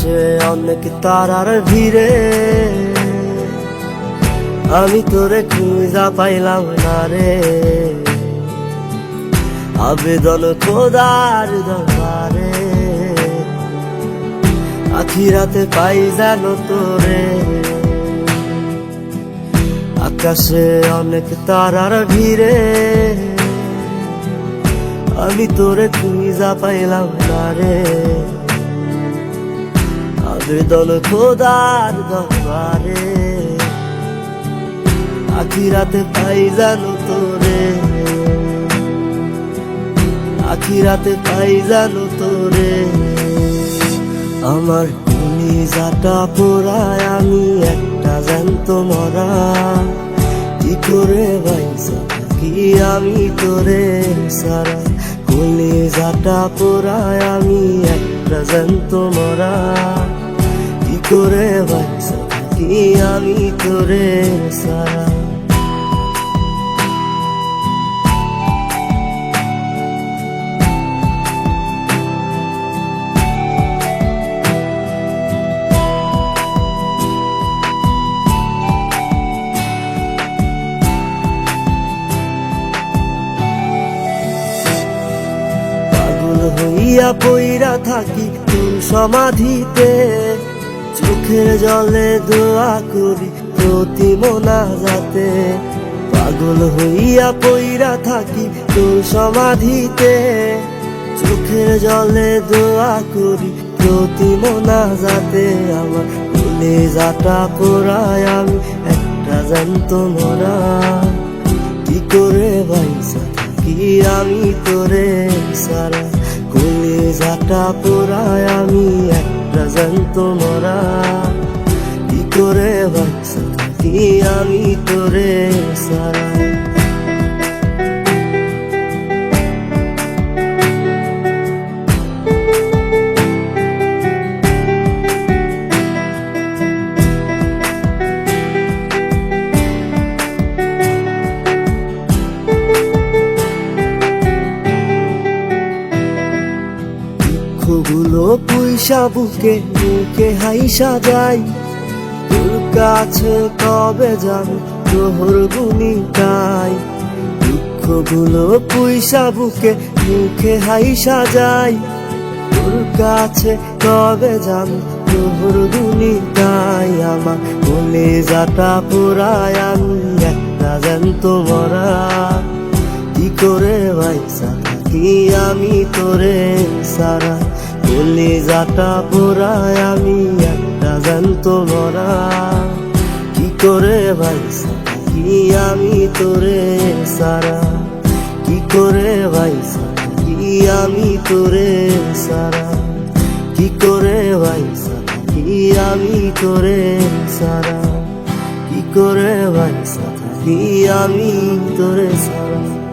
আকাশে অনেক তারার ভিড়ে আমি তোরে খুঁজা পাইলাম না রে। আবেদন খোদার দরবারে আখিরাতে পাই জানো তোরে। আকাশে অনেক তারার ভিড়ে আমি তোরে খুঁজা পাইলাম না রে। আবেদন খোদার দরবারে আখিরাতে পাই জানো তোরে। আখিরাতে পাই জানো তোরে। আমার কলিজাটা পোড়ায় আমি একটা জ্যান্ত মরা। কি করে বাইসা থাকি আমি তোরে সারা। কলিজাটা পোড়ায় আমি একটা জ্যান্ত মরা। কি করে বাইসা থাকি আমি তোরে সারা। হইয়া পইরা থাকি তোর সমাধিতে, চোখের জলে দোয়া করি প্রতি মোনাজাতে। পাগল হইয়া পইরা থাকি তোর সমাধিতে, চোখের জলে দোয়া করি প্রতি মোনাজাতে। আমার কলিজাটা পোড়ায় আমি একটা জ্যান্ত মরা। কি করে বাইসা থাকি আমি তোরে সারা। কলিজাটা পোড়ায় আমি একটা জ্যান্ত মরা। কি করে বাইসা থাকি আমি তোরে সারা। দুঃখগুলো পুইসা বুকে মুখে হাইসা যাই। তোর কাছে কবে যাবো তোর গুনি গাই। দুঃখগুলো পুইসা বুকে মুখে হাইসা যাই। তোর কাছে কবে যাবো তোর গুনি গাই। আমার কলিজাটা পোড়ায় আমি একটা জ্যান্ত মরা। কি করে বাইসা থাকি আমি তোরে সারা। কলিজাটা পোড়ায় আমি একটা জ্যান্ত মরা। কি করে বাইসা থাকি আমি তোরে সারা। কি করে বাইসা থাকি আমি তোরে সারা। কি করে বাইসা থাকি আমি তোরে সারা। কি করে বাইসা থাকি আমি তোরে সারা।